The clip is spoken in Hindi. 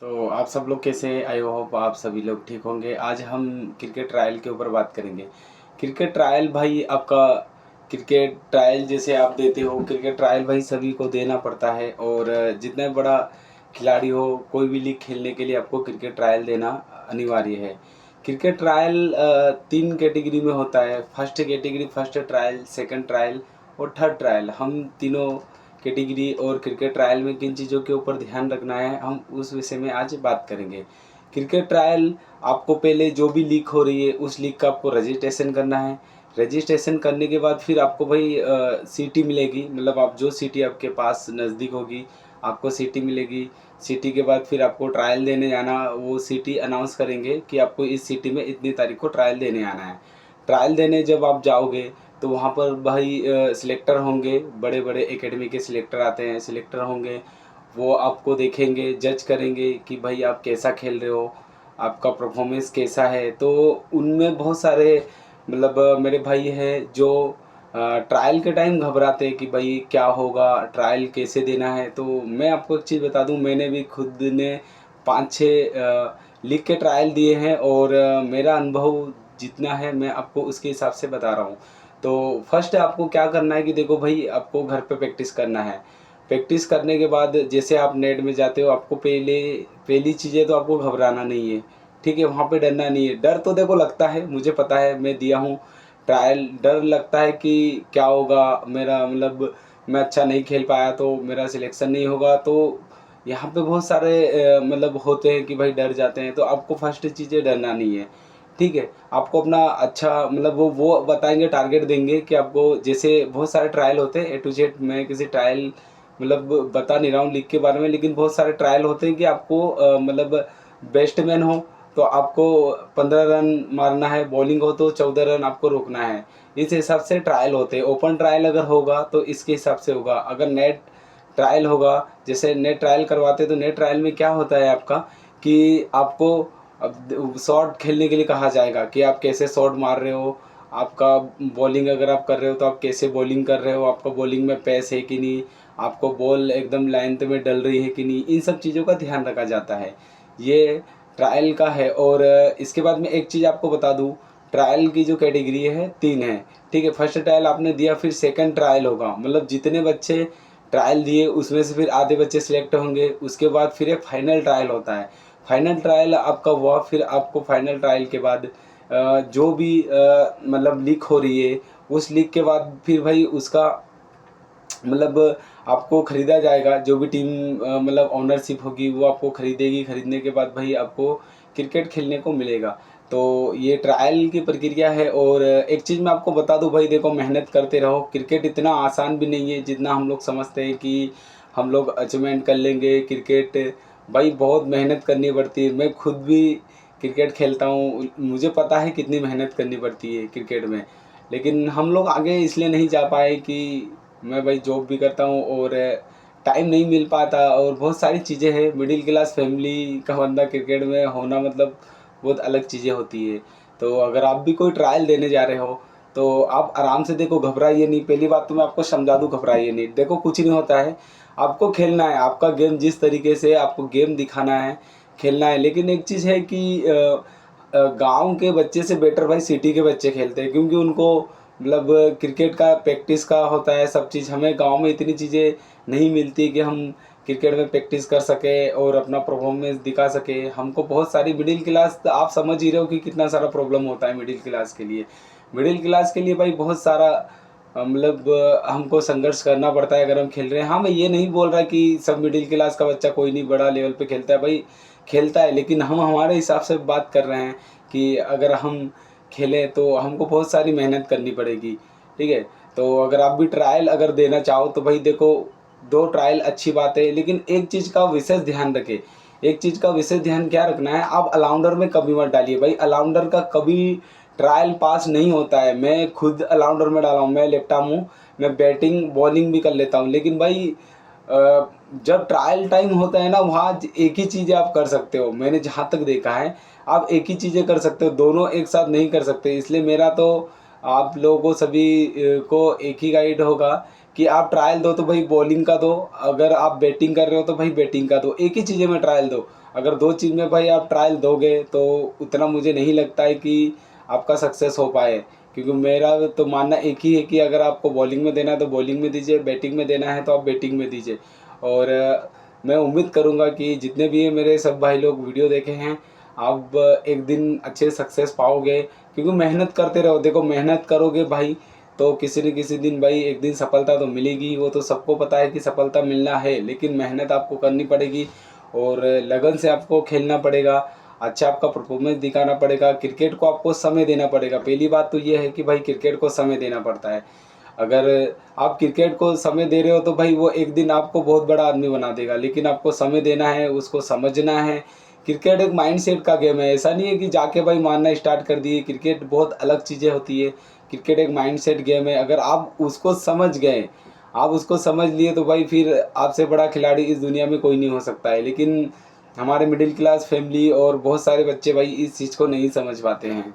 तो आप सब लोग कैसे? आई होप आप सभी लोग ठीक होंगे। आज हम क्रिकेट ट्रायल के ऊपर बात करेंगे। क्रिकेट ट्रायल भाई आपका, क्रिकेट ट्रायल जैसे आप देते हो, क्रिकेट ट्रायल भाई सभी को देना पड़ता है। और जितना बड़ा खिलाड़ी हो, कोई भी लीग खेलने के लिए आपको क्रिकेट ट्रायल देना अनिवार्य है। क्रिकेट ट्रायल तीन कैटेगरी में होता है। First category, first trial, second trial और थर्ड ट्रायल। हम तीनों कैटेगरी और क्रिकेट ट्रायल में किन चीज़ों के ऊपर ध्यान रखना है, हम उस विषय में आज बात करेंगे। क्रिकेट ट्रायल, आपको पहले जो भी लीग हो रही है उस लीग का आपको रजिस्ट्रेशन करना है। रजिस्ट्रेशन करने के बाद फिर आपको भाई सीटी मिलेगी, मतलब आप जो सिटी आपके पास नज़दीक होगी आपको सिटी मिलेगी। सिटी के बाद फिर आपको ट्रायल देने जाना, वो सिटी अनाउंस करेंगे कि आपको इस सिटी में इतनी तारीख को ट्रायल देने आना है। ट्रायल देने जब आप जाओगे तो वहाँ पर भाई सिलेक्टर होंगे, बड़े बड़े एकेडमी के सिलेक्टर आते हैं, सिलेक्टर होंगे। वो आपको देखेंगे, जज करेंगे कि भाई आप कैसा खेल रहे हो, आपका परफॉर्मेंस कैसा है। तो उनमें बहुत सारे मतलब मेरे भाई हैं जो ट्रायल के टाइम घबराते हैं कि भाई क्या होगा, ट्रायल कैसे देना है। तो मैं आपको एक चीज़ बता दूं, मैंने भी खुद ने 5-6 लीग के ट्रायल दिए हैं और मेरा अनुभव जितना है मैं आपको उसके हिसाब से बता रहा हूँ। तो फर्स्ट आपको क्या करना है कि देखो भाई, आपको घर पे प्रैक्टिस करना है। प्रैक्टिस करने के बाद जैसे आप नेट में जाते हो, आपको पहली चीज़ें तो आपको घबराना नहीं है, ठीक है। वहाँ पे डरना नहीं है। डर तो देखो लगता है, मुझे पता है, मैं दिया हूँ ट्रायल। डर लगता है कि क्या होगा मेरा, मतलब मैं अच्छा नहीं खेल पाया तो मेरा सिलेक्शन नहीं होगा। तो यहाँ पे बहुत सारे मतलब होते हैं कि भाई डर जाते हैं। तो आपको फर्स्ट चीज़ें डरना नहीं है, ठीक है। आपको अपना अच्छा, मतलब वो बताएंगे, टारगेट देंगे कि आपको, जैसे बहुत सारे ट्रायल होते हैं A to Z। मैं किसी ट्रायल मतलब बता नहीं रहा हूँ लीग के बारे में, लेकिन बहुत सारे ट्रायल होते हैं कि आपको मतलब बैट्समैन हो तो आपको 15 रन मारना है, बॉलिंग हो तो 14 रन आपको रोकना है। इस हिसाब से ट्रायल होते हैं। ओपन ट्रायल अगर होगा तो इसके हिसाब से होगा। अगर नेट ट्रायल होगा, जैसे नेट ट्रायल करवाते तो नेट ट्रायल में क्या होता है आपका कि आपको अब शॉट खेलने के लिए कहा जाएगा कि आप कैसे शॉट मार रहे हो, आपका बॉलिंग अगर आप कर रहे हो तो आप कैसे बॉलिंग कर रहे हो, आपका बॉलिंग में पेस है कि नहीं, आपको बॉल एकदम लाइन में डल रही है कि नहीं, इन सब चीज़ों का ध्यान रखा जाता है। ये ट्रायल का है। और इसके बाद में एक चीज़ आपको बता दूँ, ट्रायल की जो कैटेगरी है 3 है, ठीक है। फर्स्ट ट्रायल आपने दिया, फिर सेकंड ट्रायल होगा, मतलब जितने बच्चे ट्रायल दिए उसमें से फिर आधे बच्चे सिलेक्ट होंगे। उसके बाद फिर एक फाइनल ट्रायल होता है। फाइनल ट्रायल आपका हुआ, फिर आपको फाइनल ट्रायल के बाद जो भी मतलब लीग हो रही है, उस लीग के बाद फिर भाई उसका मतलब आपको खरीदा जाएगा। जो भी टीम मतलब ओनरशिप होगी वो आपको खरीदेगी। खरीदने के बाद भाई आपको क्रिकेट खेलने को मिलेगा। तो ये ट्रायल की प्रक्रिया है। और एक चीज़ मैं आपको बता दूं भाई, देखो मेहनत करते रहो। क्रिकेट इतना आसान भी नहीं है जितना हम लोग समझते हैं कि हम लोग अचीवमेंट कर लेंगे। क्रिकेट भाई बहुत मेहनत करनी पड़ती है। मैं खुद भी क्रिकेट खेलता हूँ, मुझे पता है कितनी मेहनत करनी पड़ती है क्रिकेट में। लेकिन हम लोग आगे इसलिए नहीं जा पाए कि मैं भाई जॉब भी करता हूँ और टाइम नहीं मिल पाता और बहुत सारी चीज़ें हैं। मिडिल क्लास फैमिली का बंदा क्रिकेट में होना मतलब बहुत अलग चीज़ें होती है। तो अगर आप भी कोई ट्रायल देने जा रहे हो तो आप आराम से देखो, घबराइए नहीं। पहली बात तो मैं आपको समझा दूँ, घबराइए नहीं। देखो कुछ नहीं होता है, आपको खेलना है। आपका गेम जिस तरीके से आपको गेम दिखाना है, खेलना है। लेकिन एक चीज़ है कि गांव के बच्चे से बेटर भाई सिटी के बच्चे खेलते हैं, क्योंकि उनको मतलब क्रिकेट का प्रैक्टिस का होता है सब चीज़। हमें गांव में इतनी चीज़ें नहीं मिलती कि हम क्रिकेट में प्रैक्टिस कर सके और अपना परफॉर्मेंस दिखा सके। हमको बहुत सारी, मिडिल क्लास आप समझ ही रहे हो कि कितना सारा प्रॉब्लम होता है मिडिल क्लास के लिए। मिडिल क्लास के लिए भाई बहुत सारा मतलब हमको संघर्ष करना पड़ता है अगर हम खेल रहे हैं। हाँ, मैं ये नहीं बोल रहा कि सब मिडिल क्लास का बच्चा कोई नहीं बड़ा लेवल पे खेलता है, भाई खेलता है। लेकिन हम हमारे हिसाब से बात कर रहे हैं कि अगर हम खेलें तो हमको बहुत सारी मेहनत करनी पड़ेगी, ठीक है। तो अगर आप भी ट्रायल अगर देना चाहो तो भाई देखो, 2 ट्रायल अच्छी बात है, लेकिन एक चीज़ का विशेष ध्यान रखें। एक चीज़ का विशेष ध्यान क्या रखना है, आप अलाउंडर में कभी मत डालिए भाई। अलाउंडर का कभी ट्रायल पास नहीं होता है। मैं खुद अलाउंडर में डाला हूँ, मैं लेफ्ट आर्म हूँ, मैं बैटिंग बॉलिंग भी कर लेता हूँ। लेकिन भाई जब ट्रायल टाइम होता है ना, वहाँ एक ही चीज़ें आप कर सकते हो। मैंने जहाँ तक देखा है, आप एक ही चीज़ें कर सकते हो, दोनों एक साथ नहीं कर सकते। इसलिए मेरा तो आप लोगों को सभी को एक ही गाइड होगा कि आप ट्रायल दो तो भाई बॉलिंग का दो, अगर आप बैटिंग कर रहे हो तो भाई बैटिंग का दो। एक ही चीज़ें में ट्रायल दो। अगर 2 चीज़ में भाई आप ट्रायल दोगे तो उतना मुझे नहीं लगता है कि आपका सक्सेस हो पाए, क्योंकि मेरा तो मानना एक ही है कि अगर आपको बॉलिंग में देना है तो बॉलिंग में दीजिए, बैटिंग में देना है तो आप बैटिंग में दीजिए। और मैं उम्मीद करूँगा कि जितने भी ये मेरे सब भाई लोग वीडियो देखे हैं, आप एक दिन अच्छे सक्सेस पाओगे, क्योंकि मेहनत करते रहो। देखो मेहनत करोगे भाई तो किसी न किसी दिन भाई एक दिन सफलता तो मिलेगी, वो तो सबको पता है कि सफलता मिलना है, लेकिन मेहनत आपको करनी पड़ेगी और लगन से आपको खेलना पड़ेगा, अच्छा आपका परफॉर्मेंस दिखाना पड़ेगा। क्रिकेट को आपको समय देना पड़ेगा। पहली बात तो ये है कि भाई क्रिकेट को समय देना पड़ता है। अगर आप क्रिकेट को समय दे रहे हो तो भाई वो एक दिन आपको बहुत बड़ा आदमी बना देगा, लेकिन आपको समय देना है, उसको समझना है। क्रिकेट एक माइंडसेट का गेम है, ऐसा नहीं है कि जाके भाई मारना स्टार्ट कर दिए। क्रिकेट बहुत अलग चीज़ें होती है। क्रिकेट एक माइंडसेट गेम है। अगर आप उसको समझ गए, आप उसको समझ लिए तो भाई फिर आपसे बड़ा खिलाड़ी इस दुनिया में कोई नहीं हो सकता है। लेकिन हमारे मिडिल क्लास फैमिली और बहुत सारे बच्चे भाई इस चीज़ को नहीं समझ पाते हैं।